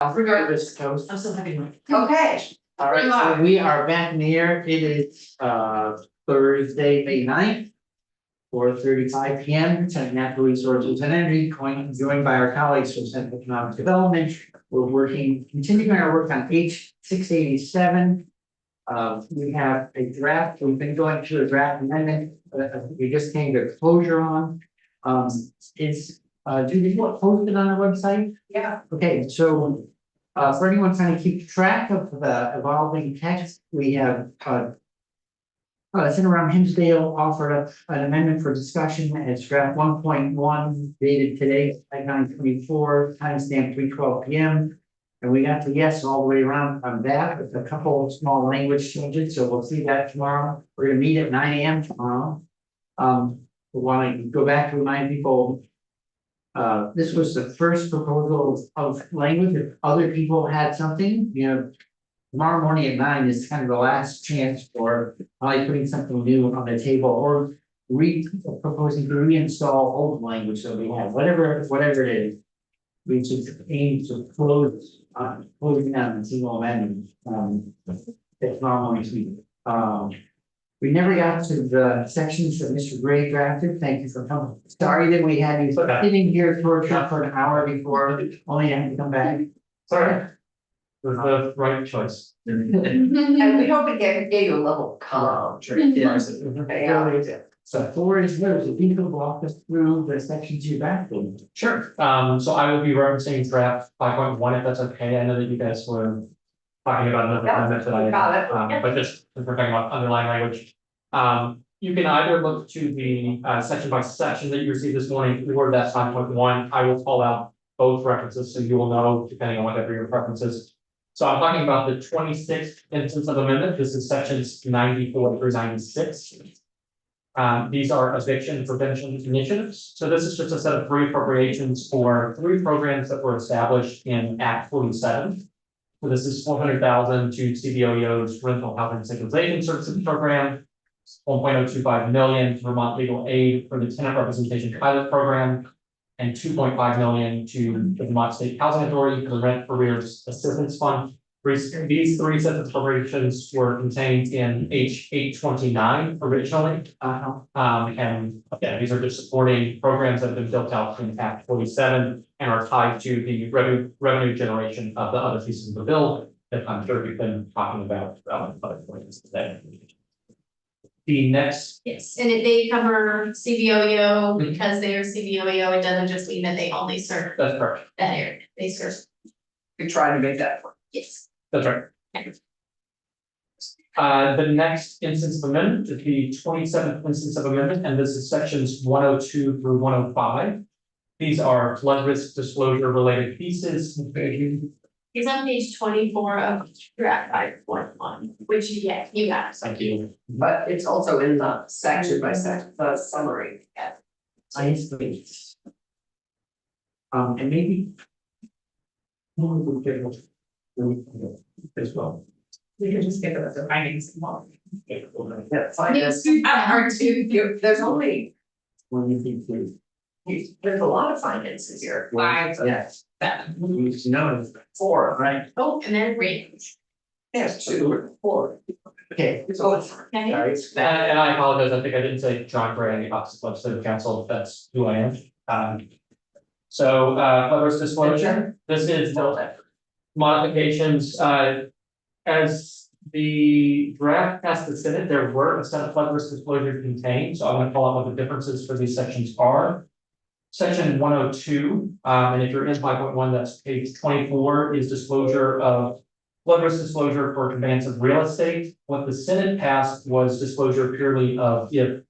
Regardless, Coast. I'm so happy. Okay, All right, so we are back in the air. It is Thursday, May 9th. 4:35 PM, Senate Natural Resources and Energy, joined by our colleagues from Central Economic Development. We're continuing our work on H 687. We have a draft, we've been going through a draft amendment, we just came to closure on. Do you want posted on our website? yeah, Okay, so for anyone trying to keep track of the evolving text, we have Senator Ram Hinsdale offered up an amendment for discussion as draft 1.1 dated today at 9:24, timestamp 3:12 PM. And we got the yes all the way around on that with a couple of small language changes, so we'll see that tomorrow. We're gonna meet at 9 AM tomorrow. We want to go back to remind people. This was the first proposal of language. If other people had something, tomorrow morning at 9 is kind of the last chance for putting something new on the table or proposing to reinstall old language that we have, whatever it is. We should aim to closing down the single amendment, at tomorrow morning's meeting. We never got to the sections that Mr. Gray drafted. Thank you for coming. Sorry that we had you sitting here for an hour before, only had to come back. Sorry. It was the right choice. and we hope it gave you a little calm. So 4 is yours. If you could walk us through the sections you drafted. Sure, so I will be referencing draft 5.1 if that's okay. I know that you guys were talking about another Yeah, amendment that got it. but just if we're talking about underlying language. You can either look to the section by section that you received this morning or that 5.1. I will call out both references so you will know depending on whatever your preference is. So I'm talking about the 26th instance of amendment. This is sections 94 through 96. These are eviction prevention initiatives. So this is just a set of 3 appropriations for 3 programs that were established in Act 47. So this is 400,000 to CBOEO's rental housing stabilization services program, 1.025 million to Vermont Legal Aid for the tenant representation pilot program, and 2.5 million to the Vermont State Housing Authority for the rent arrears assistance fund. These 3 sets of appropriations were contained in H 829 originally. And again, these are just supporting programs that have been built out in Act 47 and are tied to the revenue generation of the other pieces of the bill that I'm sure we've been talking about other points today. The next. Yes, and they cover CBOEO because they are CBOEO, it doesn't just mean that they only serve That's correct. that area, they serve, We try to make that work. yes. That's right. The next instance of amendment is the 27th instance of amendment, and this is sections 102 through 105. These are flood risk disclosure related pieces. He's on page 24 of draft 5.1, which you got it. Thank you. But it's also in the section by section, the summary. I space. And maybe. As well. We can just get the findings. Yes, There's only, What do you think, please? there's a lot of finances here. Yes. 7, You know, 4, right? Oh, and then range. there's 2, 4. Okay. So it's, Okay. Sorry. And I apologize, I think I didn't say John Gray, the Office of Legislative Counsel, that's who I am. So, flood risk disclosure, this is the modifications, as the draft passed the Senate, there were a set of flood risk disclosure contained, so I'm going to call out what the differences for these sections are. Section 102, and if you're in 5.1, that's page 24, is disclosure of flood risk disclosure for conveyance of real estate. What the Senate passed was disclosure purely of if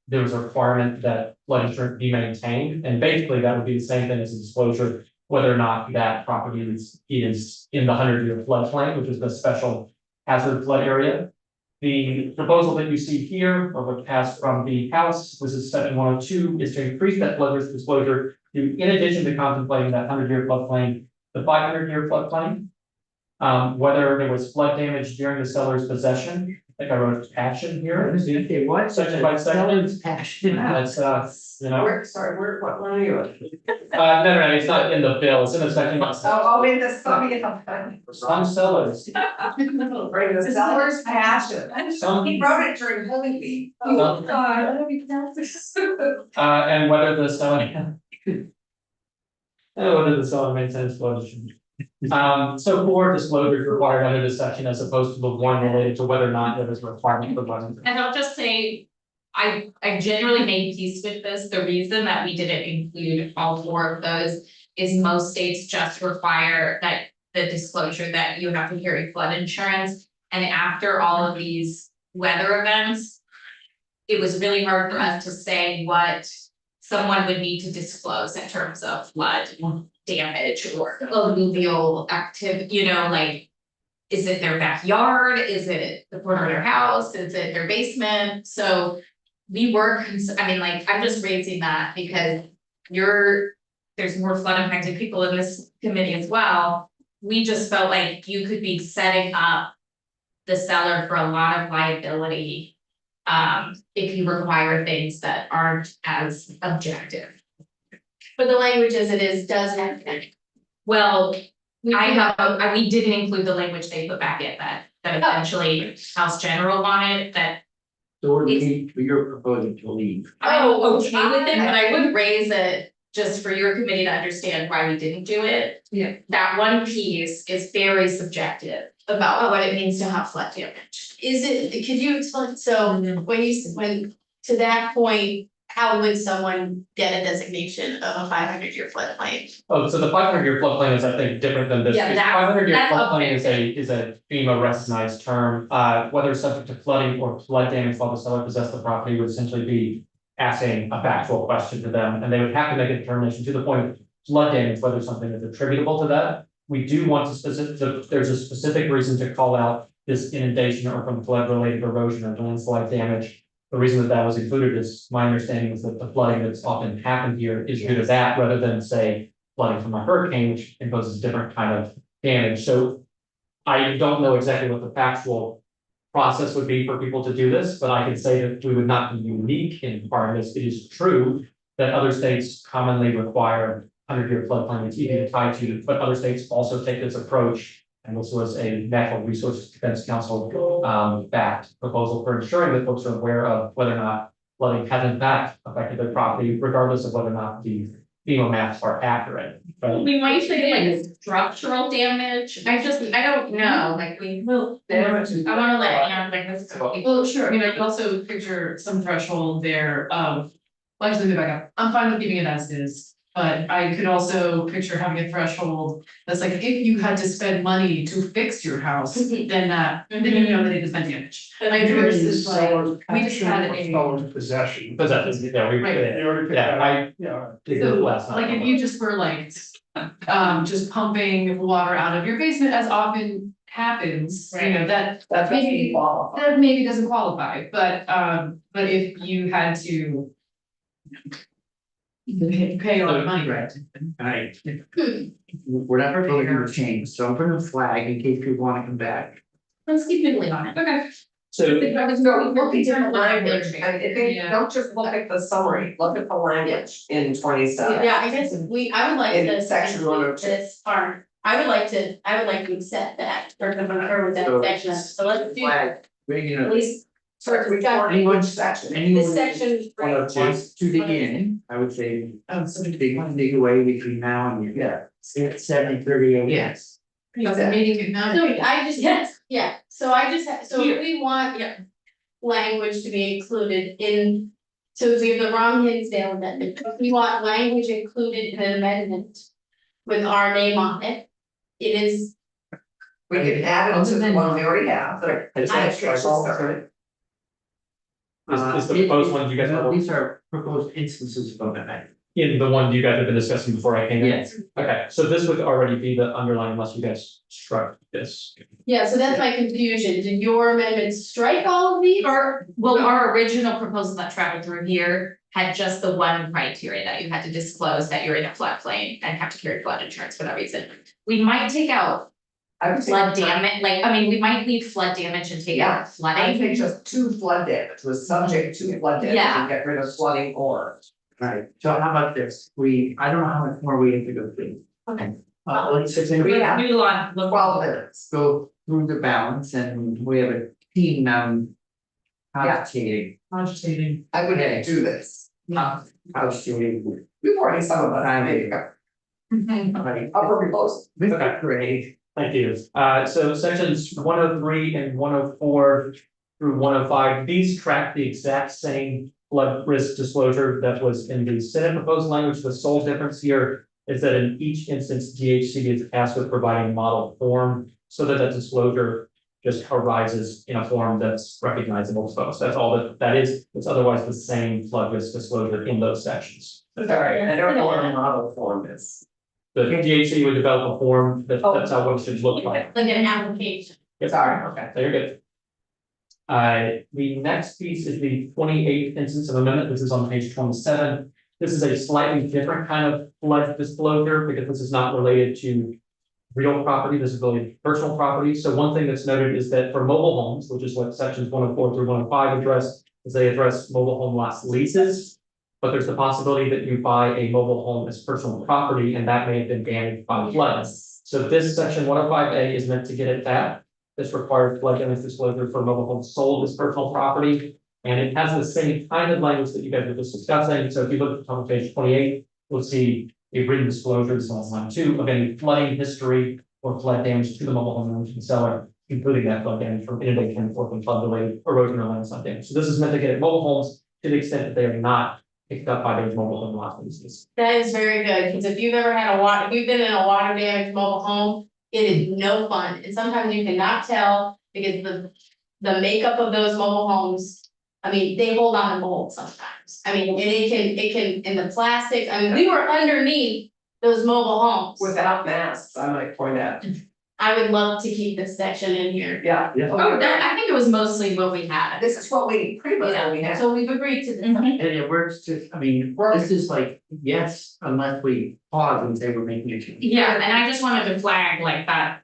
there was a requirement that flood insurance be maintained, and basically that would be the same thing as a disclosure whether or not that property is in the 100-year floodplain, which is the special hazard flood area. The proposal that you see here, or what passed from the House, this is section 102, is to increase that flood risk disclosure to, in addition to contemplating that 100-year floodplain, the 500-year floodplain. Whether there was flood damage during the seller's possession, like I wrote passion here. Okay, what? Section by section. Seller's passion. That's, you know, What line are you on? no, it's not in the bill, it's in the section. Oh, in the Some sellers, Bring the seller's passion. some, He wrote it during Holy Week. some, and whether the seller. And whether the seller maintains floodation. So 4 disclosures required under this section as opposed to the one related to whether or not there is a requirement for flooding. And I'll just say, I generally made peace with this, the reason that we didn't include all 4 of those is most states just require that the disclosure that you have to carry flood insurance. And after all of these weather events, it was really hard for us to say what someone would need to disclose in terms of flood damage or alluvial activity, you know, like. Is it their backyard? Is it the front of their house? Is it their basement? So we were, I mean, like, I'm just raising that because there's more flood impacted people in this committee as well. We just felt like you could be setting up the seller for a lot of liability. If you require things that aren't as objective. But the language as it is does have. Well, we didn't include the language they put back in that essentially House General wanted that. So you're proposing to leave. I'm okay with it, but I would raise it just for your committee to understand why we didn't do it. Yeah. That one piece is very subjective. About what it means to have flood damage. Is it, could you explain, so when, to that point, how would someone get a designation of a 500-year floodplain? Oh, so the 500-year floodplain is, I think, different than this. Yeah, 500-year that's floodplain is a FEMA recognized term, whether subject to flooding or flood damage while the seller possessed the property would essentially be asking a factual question to them, and they would have to make a determination to the point of flood damage, whether something is attributable to that. We do want to there's a specific reason to call out this inundation or from flood related erosion or landslide damage. The reason that was included is my understanding is that the flooding that's often happened here is due to that rather than say flooding from a hurricane, which imposes a different kind of damage. So I don't know exactly what the factual process would be for people to do this, but I can say that we would not be unique in requiring this. It is true that other states commonly require 100-year floodplain. It's easy to tie to, but other states also take this approach. And this was a Natural Resources Defense Council backed proposal for ensuring that folks are aware of whether or not flooding has in fact affected their property, regardless of whether or not the FEMA maps are accurate. But We might say like structural damage, I don't know, like we will, I wanna let, like this. Well, sure, I mean, I could also picture some threshold there of, well, actually, let me back up, I'm fine with keeping it as is. But I could also picture having a threshold that's like, if you had to spend money to fix your house, then then you know that it has been damaged. Like versus like, we just had a. Possession. because that is, yeah, we, Right. I did it last night. Like if you just were like, just pumping water out of your basement as often happens, you know, that maybe, that maybe doesn't qualify, but if you had to. Pay a lot of money, right? Right. We're not proposing to change, so I'm putting a flag in case people wanna come back. Let's keep noodling on it. Okay. So Look at different language, language. and if they, don't just look at the summary, look at the language in 27. Yeah, I guess I would like In to. section 102. This part, I would like to accept that, or concur with that section, so let's do, at Flag, you know, least. We got anyone, section. anyone this section. wants to dig in, I would say, So dig away between now and, yeah, 70-30, yes. meeting it now. So I just, yeah, so I just, so if we want. Language to be included in, so if we have the wrong Hinsdale amendment, if we want language included in an amendment. With our name on it, it is, We can add it to the one we already have, but. I just I want to strike all of it. Is the proposed one you guys no, are, these are proposed instances of that. in the one you guys have been discussing before I came in? Yes. Okay, so this would already be the underline unless you guys struck this. yeah, so that's my confusion, did your amendment strike all of these? Our original proposal that traveled through here had just the one criteria that you had to disclose that you're in a floodplain and have to carry flood insurance for that reason. We might take out I would flood take, damage, like, I mean, we might leave flood damage and take Yeah, out I flooding. think just to flood damage, was subject to flood damage Yeah. and get rid of flooding or. Right, so how about this? I don't know how much more we have to go through. Okay. Let's just We Yeah. do on, look. 12 minutes. go through the balance and we have a team now. Cogitating, Agitating. I would do this. cogitating, We've already some of us, I there you go. right, Upper close. Mr. Gray. Thank you. So sections 103 and 104 through 105, these track the exact same flood risk disclosure that was in the Senate proposed language. The sole difference here is that in each instance, DHCD is tasked with providing a model form so that that disclosure just arises in a form that's recognizable to folks. That's all that is. It's otherwise the same flood risk disclosure in those sections. Sorry, I don't know what a model form is. The DHCD would develop a form that's how what it should look like. Like an application. Yep. Sorry, okay. So you're good. The next piece is the 28th instance of amendment. This is on page 27. This is a slightly different kind of flood disclosure because this is not related to real property. This is related to personal property. So one thing that's noted is that for mobile homes, which is what sections 104 through 105 address, is they address mobile home lots leases. But there's the possibility that you buy a mobile home as personal property and that may have been damaged by floods. So this section 105A is meant to get at that. This requires flood damage disclosure for mobile homes sold as personal property. And it has the same kind of language that you guys were just discussing. So if you look at the top of page 28, you'll see a written disclosure, this is on line 2, of any flooding history or flood damage to the mobile home owner and seller, including that flood damage from inundation or from flood related erosion or landslide damage. So this is meant to get at mobile homes to the extent that they are not picked up by those mobile home lot leases. That is very good, because if you've ever had if you've been in a water damaged mobile home, it is no fun, and sometimes you cannot tell because the makeup of those mobile homes. I mean, they hold on to mold sometimes, I mean, and it can, in the plastic, I mean, we were underneath those mobile homes. Without masks, I might point out. I would love to keep this section in here. Yeah. Oh, that, I think it was mostly what we had. This is what we, pretty much what we have. So we've agreed to this. Mhm. And it works to, I mean, this is like, yes, unless we pause and say we're making a change. Yeah, and I just wanted to flag like that.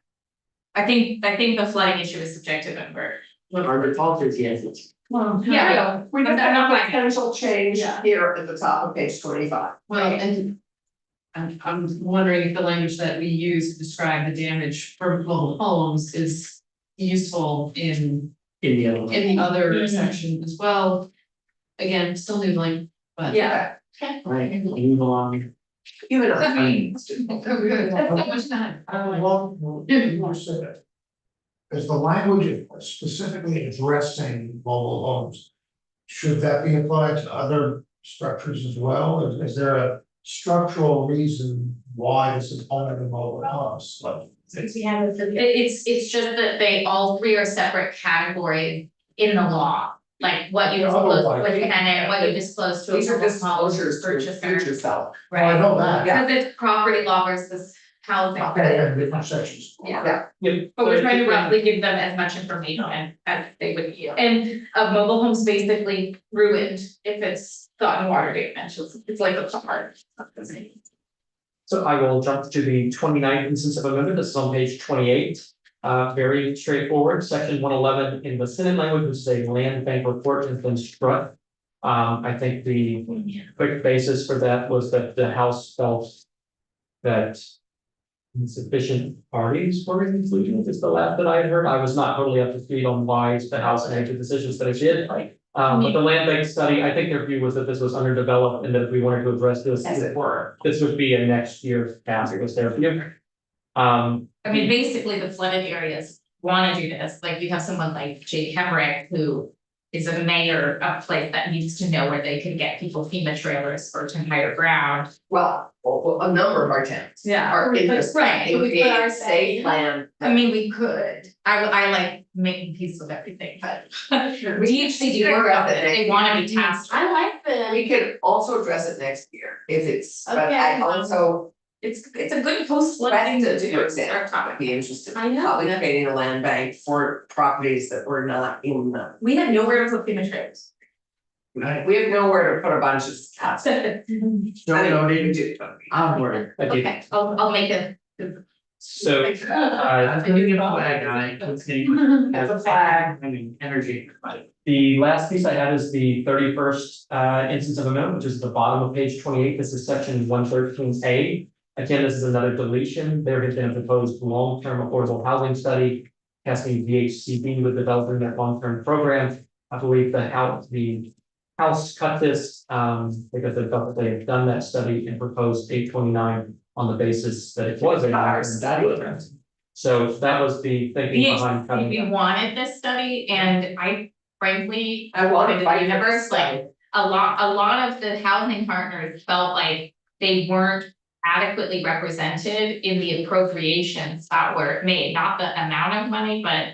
I think the flooding issue is subjective and we're. Our default is yes, it's. Yeah. We just I'm have not a buying it. potential change Yeah. here at the top of page 25. Well, and. I'm wondering if the language that we use to describe the damage from mobile homes is useful in In the other one. the other Mhm. section as well. Again, still noodling, but. Yeah. Right, move along. Even though. Oh, good, that's not much time. Well, you said it. Is the language specifically addressing mobile homes? Should that be applied to other structures as well? Is there a structural reason why this is only the mobile homes? Like, It's just that they all three are separate categories in the law. Like what you Yeah, disclose otherwise- with tenant, what you disclose to a These are mobile home disclosures to purchaser. future seller. Oh, I know that. Yeah. Because it's property law versus housing. Okay, and different sections. Yeah. Yep. But we're trying to roughly give them as much information as they would need. And a mobile home's basically ruined if it's gotten water damage. It's like a car. So I will jump to the 29th instance of amendment. This is on page 28. Very straightforward, section 111 in the Senate language, which is a land bank report has been struck. I think the quick basis for that was that the House felt that insufficient parties were included, is the last that I had heard. I was not totally up to speed on why the House made the decisions that it did. But the land bank study, I think their view was that this was underdeveloped and that if we wanted to address this, As it were. this would be a next year's task, was their view. I mean, basically, the flooded areas wanna do this, like you have someone like Jake Hemrick, who is a mayor of a place that needs to know where they can get people FEMA trailers or to higher ground. Well, a number of our towns are We put- interested right, in we put our a say safe in. land. I mean, we could, I like making peace with everything, but DHCD work on it, they wanna be tasked. I like the, We could also address it next year if it's, but Okay. I also It's a good post-flood thing to do, for it's our example, topic. I'd be interested I in know, probably yeah. creating a land bank for properties that were not in the. We had nowhere to put FEMA trailers. Right. We have nowhere to put a bunch of stuff. So noted, do. onward. I did. Okay, I'll make a So, I'm thinking about flag on it, it's getting, as a flag, I mean, energy. the last piece I have is the 31st instance of amendment, which is the bottom of page 28. This is section 113A. Again, this is another deletion. There has been a proposed long-term affordable housing study. Tasking VHCB with developing that long-term program. I believe the House cut this because they felt that they had done that study and proposed 829 on the basis that it was a long-term study. So that was the thinking behind cutting We it. wanted this study and I frankly, I want to the fight universe, this like, a lot of the housing partners felt like they weren't adequately represented in the appropriations that were made, not the amount of money, but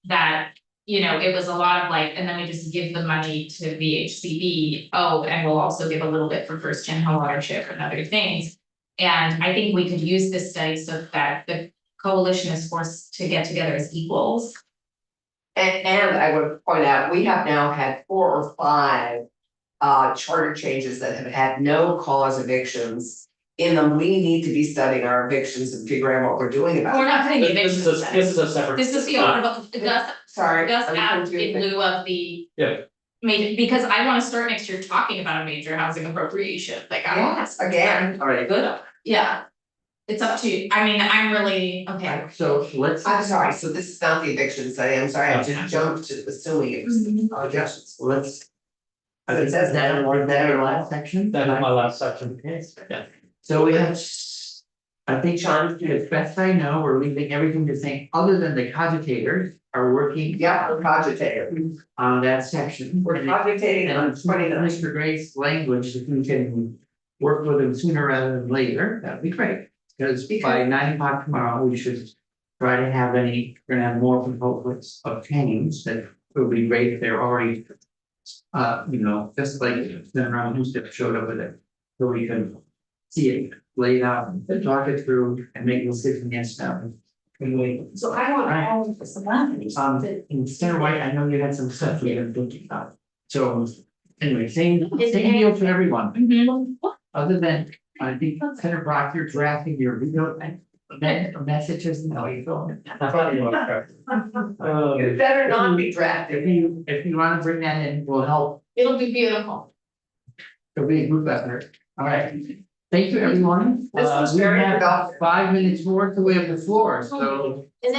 that, you know, it was a lot of like, and then we just give the money to VHCB, oh, and we'll also give a little bit for first gen home ownership and other things. And I think we could use this study so that the coalition is forced to get together as equals. And I would point out, we have now had 4 or 5 charter changes that have had no cause evictions in them. We need to be studying our evictions and figuring out what we're doing about it. We're not putting This evictions is in. this is a separate. This is the affordable, Gus, Sorry. Gus I'm asked in confused. lieu of the. Yeah. Major, because I wanna start next year talking about a major housing appropriation, like I. Yes, again. All right, Good, yeah. It's up to you, I mean, I'm really, okay. so let's. I'm sorry, so this is not the eviction study, I'm sorry, I just jumped to assuming it was. Yes, let's. It says that our last section? That is my last section. Okay. Yeah. So we have, I think, Sean, as best I know, we're leaving everything the same, other than the cogitators are working Yeah, we're cogitating, on that section. we're cogitating And on I'm 29. Mr. Grace's language, if we can work with him sooner rather than later, that'd be great. Because by 9 o'clock tomorrow, we should try to have we're gonna have more proposals of change that would be great if they're already. Just like then around Houston showed up with it, so we can see it laid out, and talk it through and make a decision yes now. So I want all of this left. In Center White, I know you had some stuff you were thinking about, so anyway, same Is it- deal for everyone, Mhm. other than, I think Senator Brock, you're drafting your video messages, no, you don't. It better not be drafted. If you wanna bring that in, we'll help, It'll be beautiful. there'll be a group effort, all right. Thank you, everyone. This was We very have productive. 5 minutes more till we have the floor, so.